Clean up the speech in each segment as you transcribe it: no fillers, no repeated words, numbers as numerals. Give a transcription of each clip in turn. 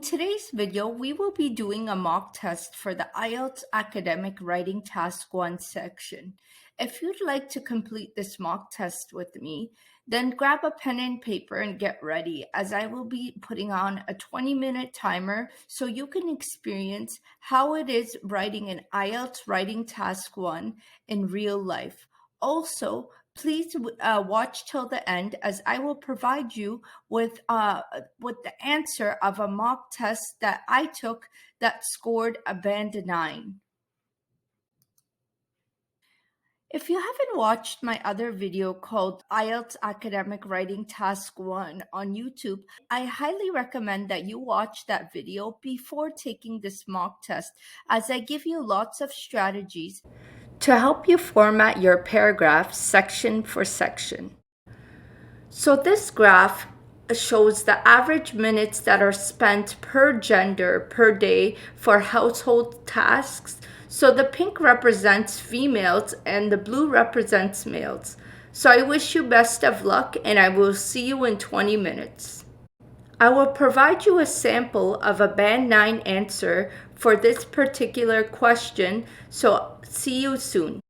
In today's video, we will be doing a mock test for the IELTS Academic Writing Task 1 section. If you'd like to complete this mock test with me, then grab a pen and paper and get ready, as I will be putting on a 20-minute timer so you can experience how it is writing an IELTS Writing Task 1 in real life. Also, please watch till the end, as I will provide you with the answer of a mock test that I took that scored a band 9. If you haven't watched my other video called IELTS Academic Writing Task 1 on YouTube, I highly recommend that you watch that video before taking this mock test, as I give you lots of strategies to help you format your paragraph section for section. So this graph shows the average minutes that are spent per gender per day for household tasks. So the pink represents females and the blue represents males. So I wish you best of luck, and I will see you in 20 minutes. I will provide you a sample of a Band 9 answer for this particular question, so see you soon.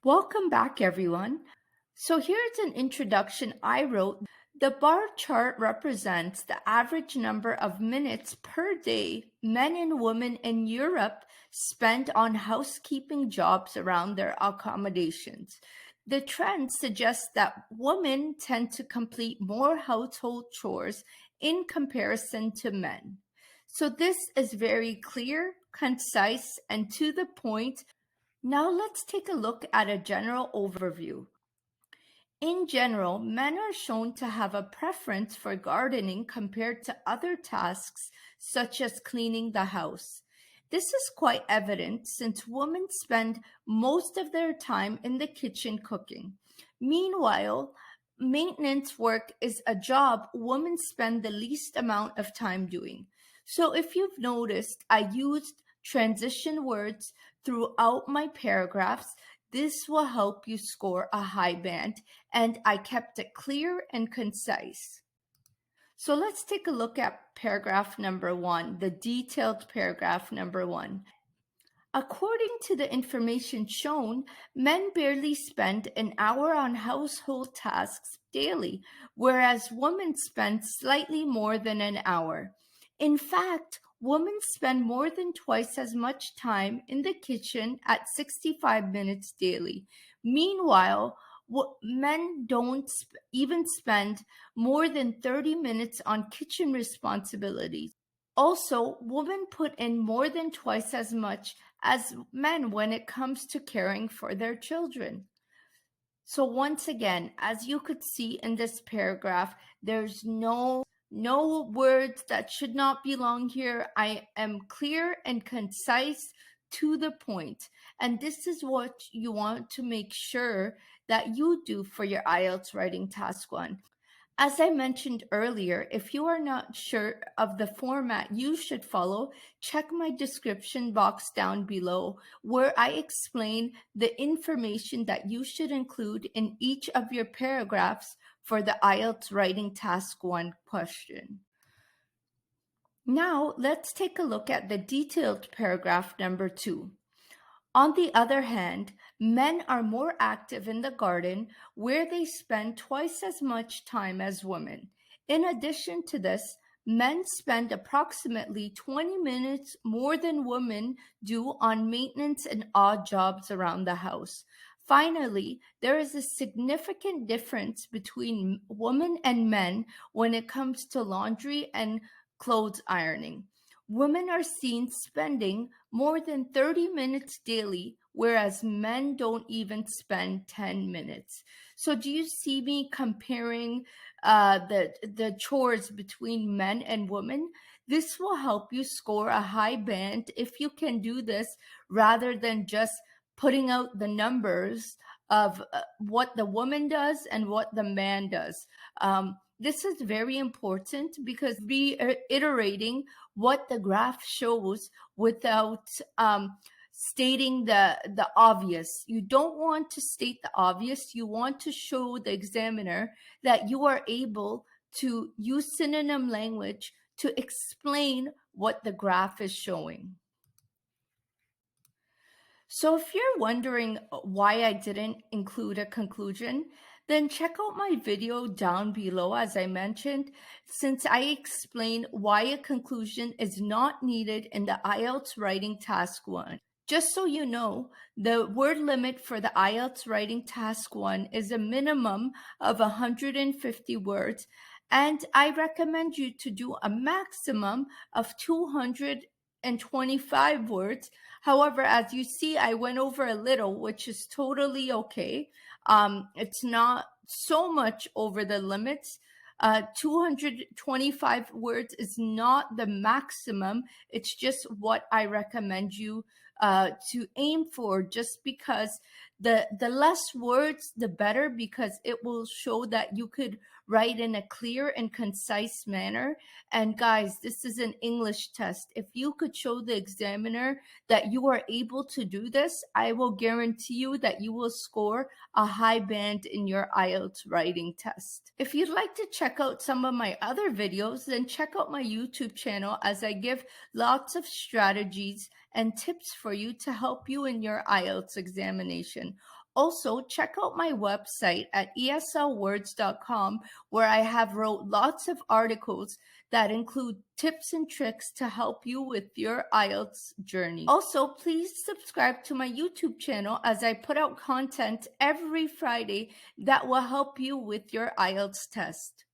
Welcome back, everyone. So here's an introduction I wrote. The bar chart represents the average number of minutes per day men and women in Europe spend on housekeeping jobs around their accommodations. The trend suggests that women tend to complete more household chores in comparison to men. So this is very clear, concise, and to the point. Now let's take a look at a general overview. In general, men are shown to have a preference for gardening compared to other tasks such as cleaning the house. This is quite evident since women spend most of their time in the kitchen cooking. Meanwhile, maintenance work is a job women spend the least amount of time doing. So if you've noticed, I used transition words throughout my paragraphs. This will help you score a high band, and I kept it clear and concise. So let's take a look at paragraph number 1, the detailed paragraph number 1. According to the information shown, men barely spend an hour on household tasks daily, whereas women spend slightly more than an hour. In fact, women spend more than twice as much time in the kitchen at 65 minutes daily. Meanwhile, men don't even spend more than 30 minutes on kitchen responsibilities. Also, women put in more than twice as much as men when it comes to caring for their children. So once again, as you could see in this paragraph, there's no words that should not belong here. I am clear and concise to the point. And this is what you want to make sure that you do for your IELTS Writing Task 1. As I mentioned earlier, if you are not sure of the format you should follow, check my description box down below where I explain the information that you should include in each of your paragraphs for the IELTS Writing Task 1 question. Now, let's take a look at the detailed paragraph number 2. On the other hand, men are more active in the garden where they spend twice as much time as women. In addition to this, men spend approximately 20 minutes more than women do on maintenance and odd jobs around the house. Finally, there is a significant difference between women and men when it comes to laundry and clothes ironing. Women are seen spending more than 30 minutes daily, whereas men don't even spend 10 minutes. So do you see me comparing the chores between men and women? This will help you score a high band if you can do this rather than just putting out the numbers of what the woman does and what the man does. This is very important because reiterating what the graph shows without stating the obvious. You don't want to state the obvious. You want to show the examiner that you are able to use synonym language to explain what the graph is showing. So if you're wondering why I didn't include a conclusion, then check out my video down below, as I mentioned, since I explain why a conclusion is not needed in the IELTS Writing Task 1. Just so you know, the word limit for the IELTS Writing Task 1 is a minimum of 150 words, and I recommend you to do a maximum of 225 words. However, as you see, I went over a little, which is totally okay. It's not so much over the limits. 225 words is not the maximum. It's just what I recommend you to aim for, just because the less words, the better, because it will show that you could write in a clear and concise manner. And guys, this is an English test. If you could show the examiner that you are able to do this, I will guarantee you that you will score a high band in your IELTS writing test. If you'd like to check out some of my other videos, then check out my YouTube channel, as I give lots of strategies and tips for you to help you in your IELTS examination. Also, check out my website at eslwords.com, where I have wrote lots of articles that include tips and tricks to help you with your IELTS journey. Also, please subscribe to my YouTube channel as I put out content every Friday that will help you with your IELTS test.